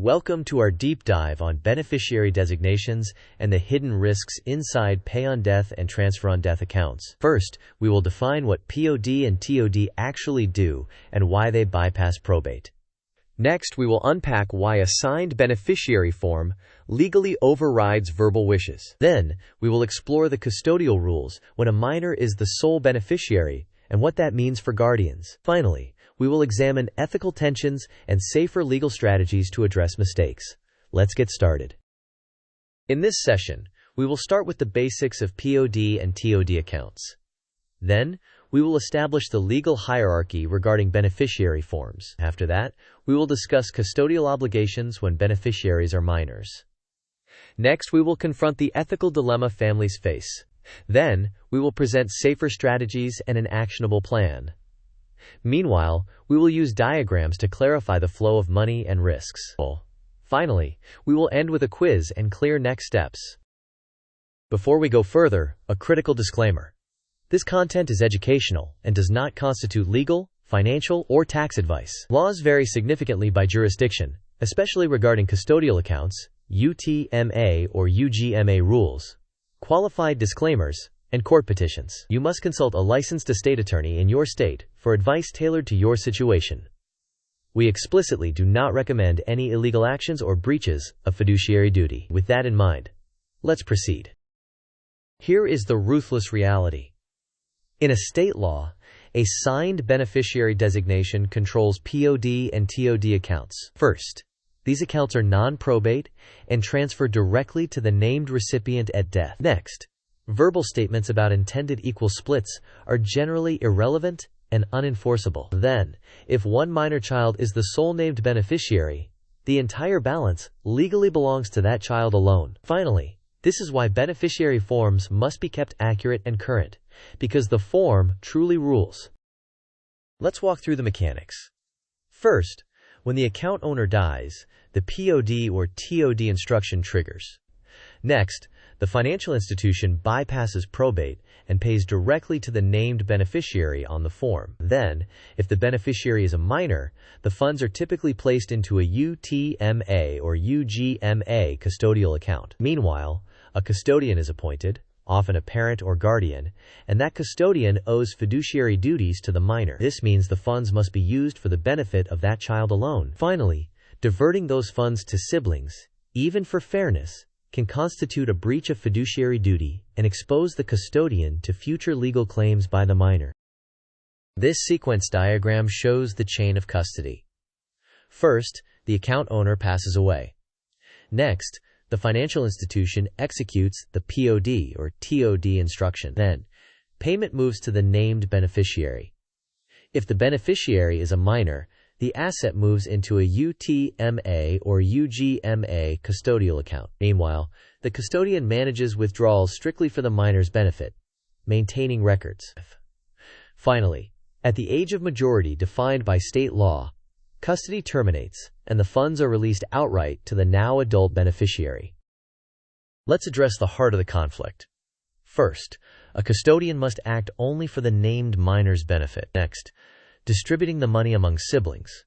Welcome to our deep dive on beneficiary designations and the hidden risks inside pay-on-death and transfer-on-death accounts. First, we will define what POD and TOD actually do and why they bypass probate. Next, we will unpack why a signed beneficiary form legally overrides verbal wishes. Then, we will explore the custodial rules when a minor is the sole beneficiary and what that means for guardians. Finally, we will examine ethical tensions and safer legal strategies to address mistakes. Let's get started. In this session, we will start with the basics of POD and TOD accounts. Then, we will establish the legal hierarchy regarding beneficiary forms. After that, we will discuss custodial obligations when beneficiaries are minors. Next, we will confront the ethical dilemma families face. Then, we will present safer strategies and an actionable plan. Meanwhile, we will use diagrams to clarify the flow of money and risks. Finally, we will end with a quiz and clear next steps. Before we go further, a critical disclaimer. This content is educational and does not constitute legal, financial, or tax advice. Laws vary significantly by jurisdiction, especially regarding custodial accounts, UTMA or UGMA rules, qualified disclaimers, and court petitions. You must consult a licensed estate attorney in your state for advice tailored to your situation. We explicitly do not recommend any illegal actions or breaches of fiduciary duty. With that in mind, let's proceed. Here is the ruthless reality. In estate law, a signed beneficiary designation controls POD and TOD accounts. First, these accounts are non-probate and transfer directly to the named recipient at death. Next, verbal statements about intended equal splits are generally irrelevant and unenforceable. Then, if one minor child is the sole named beneficiary, the entire balance legally belongs to that child alone. Finally, this is why beneficiary forms must be kept accurate and current, because the form truly rules. Let's walk through the mechanics. First, when the account owner dies, the POD or TOD instruction triggers. Next, the financial institution bypasses probate and pays directly to the named beneficiary on the form. Then, if the beneficiary is a minor, the funds are typically placed into a UTMA or UGMA custodial account. Meanwhile, a custodian is appointed, often a parent or guardian, and that custodian owes fiduciary duties to the minor. This means the funds must be used for the benefit of that child alone. Finally, diverting those funds to siblings, even for fairness, can constitute a breach of fiduciary duty and expose the custodian to future legal claims by the minor. This sequence diagram shows the chain of custody. First, the account owner passes away. Next, the financial institution executes the POD or TOD instruction. Then, payment moves to the named beneficiary. If the beneficiary is a minor, the asset moves into a UTMA or UGMA custodial account. Meanwhile, the custodian manages withdrawals strictly for the minor's benefit, maintaining records. Finally, at the age of majority defined by state law, custody terminates and the funds are released outright to the now adult beneficiary. Let's address the heart of the conflict. First, a custodian must act only for the named minor's benefit. Next, distributing the money among siblings,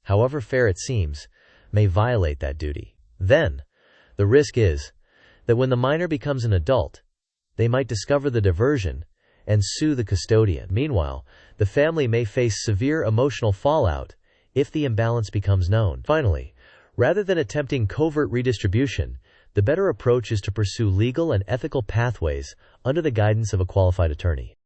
however fair it seems, may violate that duty. Then, the risk is that when the minor becomes an adult, they might discover the diversion and sue the custodian. Meanwhile, the family may face severe emotional fallout if the imbalance becomes known. Finally, rather than attempting covert redistribution, the better approach is to pursue legal and ethical pathways under the guidance of a qualified attorney.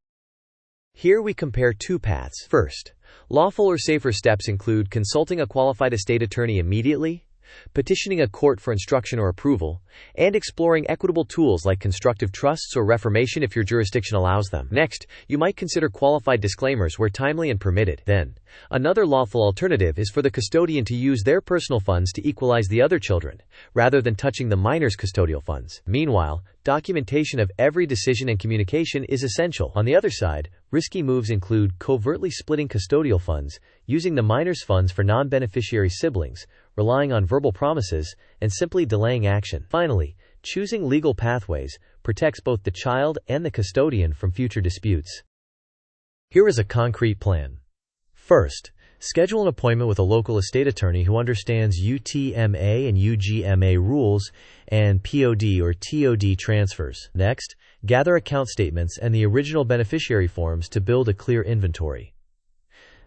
Here we compare two paths. First, lawful or safer steps include consulting a qualified estate attorney immediately, petitioning a court for instruction or approval, and exploring equitable tools like constructive trusts or reformation if your jurisdiction allows them. Next, you might consider qualified disclaimers where timely and permitted. Then, another lawful alternative is for the custodian to use their personal funds to equalize the other children, rather than touching the minor's custodial funds. Meanwhile, documentation of every decision and communication is essential. On the other side, risky moves include covertly splitting custodial funds, using the minor's funds for non-beneficiary siblings, relying on verbal promises, and simply delaying action. Finally, choosing legal pathways protects both the child and the custodian from future disputes. Here is a concrete plan. First, Schedule an appointment with a local estate attorney who understands UTMA and UGMA rules and POD or TOD transfers. Next, gather account statements and the original beneficiary forms to build a clear inventory.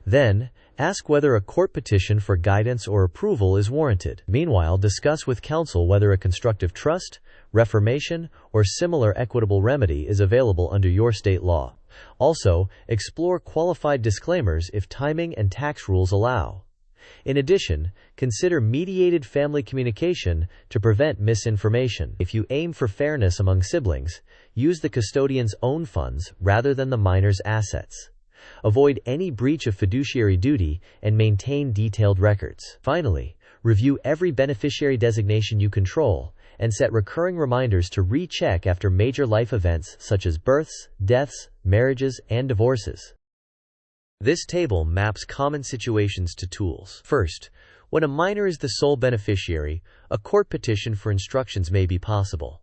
Then, ask whether a court petition for guidance or approval is warranted. Meanwhile, discuss with counsel whether a constructive trust, reformation, or similar equitable remedy is available under your state law. Also, explore qualified disclaimers if timing and tax rules allow. In addition, consider mediated family communication to prevent misinformation. If you aim for fairness among siblings, use the custodian's own funds rather than the minor's assets. Avoid any breach of fiduciary duty and maintain detailed records. Finally, review every beneficiary designation you control and set recurring reminders to recheck after major life events such as births, deaths, marriages, and divorces. This table maps common situations to tools. First, when a minor is the sole beneficiary, a court petition for instructions may be possible.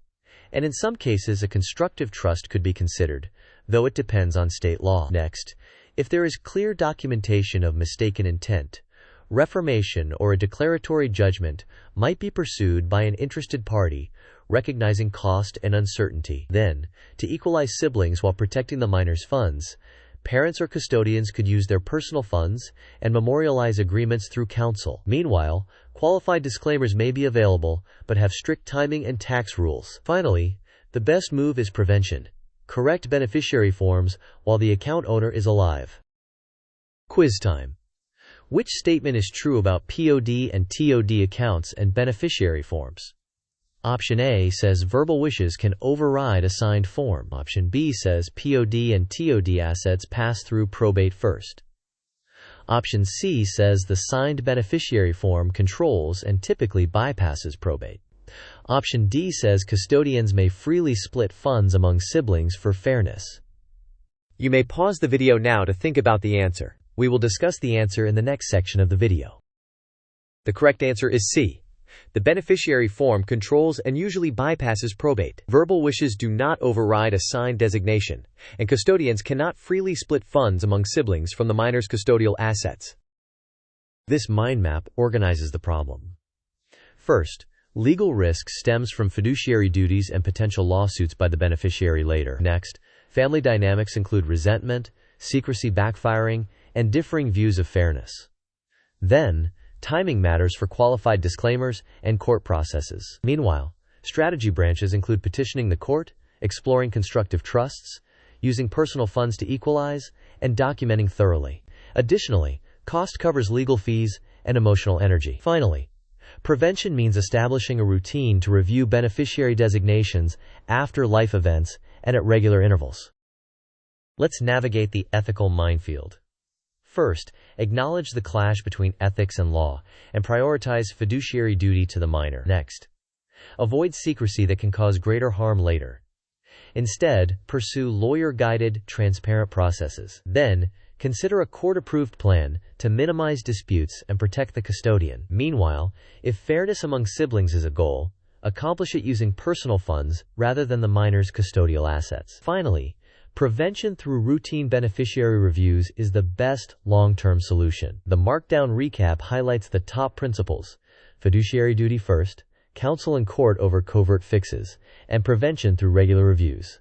And in some cases, a constructive trust could be considered, though it depends on state law. Next, if there is clear documentation of mistaken intent, reformation or a declaratory judgment might be pursued by an interested party, recognizing cost and uncertainty. Then, to equalize siblings while protecting the minor's funds, parents or custodians could use their personal funds and memorialize agreements through counsel. Meanwhile, qualified disclaimers may be available, but have strict timing and tax rules. Finally, the best move is prevention. Correct beneficiary forms while the account owner is alive. Quiz time. Which statement is true about POD and TOD accounts and beneficiary forms? Option A says verbal wishes can override a signed form. Option B says POD and TOD assets pass through probate first. Option C says the signed beneficiary form controls and typically bypasses probate. Option D says custodians may freely split funds among siblings for fairness. You may pause the video now to think about the answer. We will discuss the answer in the next section of the video. The correct answer is C. The beneficiary form controls and usually bypasses probate. Verbal wishes do not override a signed designation, and custodians cannot freely split funds among siblings from the minor's custodial assets. This mind map organizes the problem. First, legal risk stems from fiduciary duties and potential lawsuits by the beneficiary later. Next, family dynamics include resentment, secrecy backfiring, and differing views of fairness. Then, timing matters for qualified disclaimers and court processes. Meanwhile, strategy branches include petitioning the court, exploring constructive trusts, using personal funds to equalize, and documenting thoroughly. Additionally, cost covers legal fees and emotional energy. Finally, prevention means establishing a routine to review beneficiary designations after life events and at regular intervals. Let's navigate the ethical minefield. First, acknowledge the clash between ethics and law, and prioritize fiduciary duty to the minor. Next, avoid secrecy that can cause greater harm later. Instead, pursue lawyer-guided, transparent processes. Then, consider a court-approved plan to minimize disputes and protect the custodian. Meanwhile, if fairness among siblings is a goal, accomplish it using personal funds rather than the minor's custodial assets. Finally, prevention through routine beneficiary reviews is the best long-term solution. The markdown recap highlights the top principles: fiduciary duty first, counsel and court over covert fixes, and prevention through regular reviews.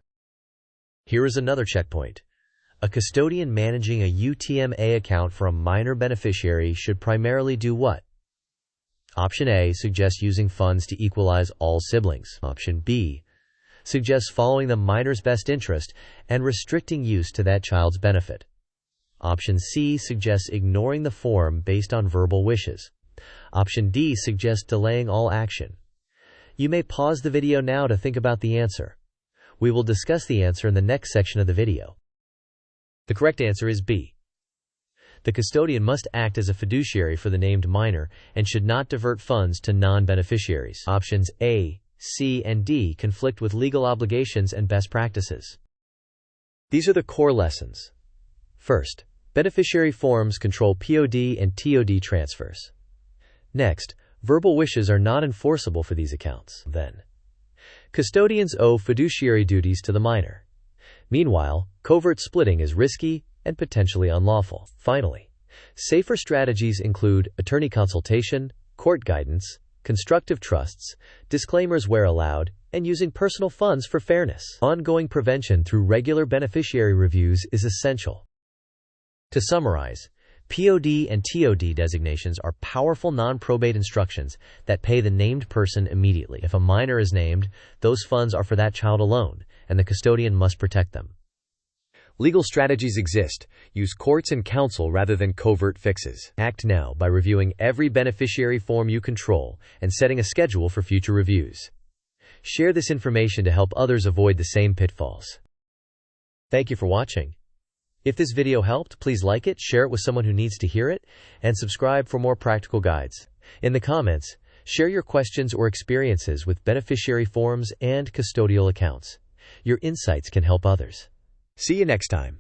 Here is another checkpoint. A custodian managing a UTMA account for a minor beneficiary should primarily do what? Option A suggests using funds to equalize all siblings. Option B suggests following the minor's best interest and restricting use to that child's benefit. Option C suggests ignoring the form based on verbal wishes. Option D suggests delaying all action. You may pause the video now to think about the answer. We will discuss the answer in the next section of the video. The correct answer is B. The custodian must act as a fiduciary for the named minor and should not divert funds to non-beneficiaries. Options A, C, and D conflict with legal obligations and best practices. These are the core lessons. First, beneficiary forms control POD and TOD transfers. Next, verbal wishes are not enforceable for these accounts. Then, custodians owe fiduciary duties to the minor. Meanwhile, covert splitting is risky and potentially unlawful. Finally, Safer strategies include attorney consultation, court guidance, constructive trusts, disclaimers where allowed, and using personal funds for fairness. Ongoing prevention through regular beneficiary reviews is essential. To summarize, POD and TOD designations are powerful non-probate instructions that pay the named person immediately. If a minor is named, those funds are for that child alone, and the custodian must protect them. Legal strategies exist. Use courts and counsel rather than covert fixes. Act now by reviewing every beneficiary form you control and setting a schedule for future reviews. Share this information to help others avoid the same pitfalls. Thank you for watching. If this video helped, please like it, share it with someone who needs to hear it, and subscribe for more practical guides. In the comments, share your questions or experiences with beneficiary forms and custodial accounts. Your insights can help others. See you next time.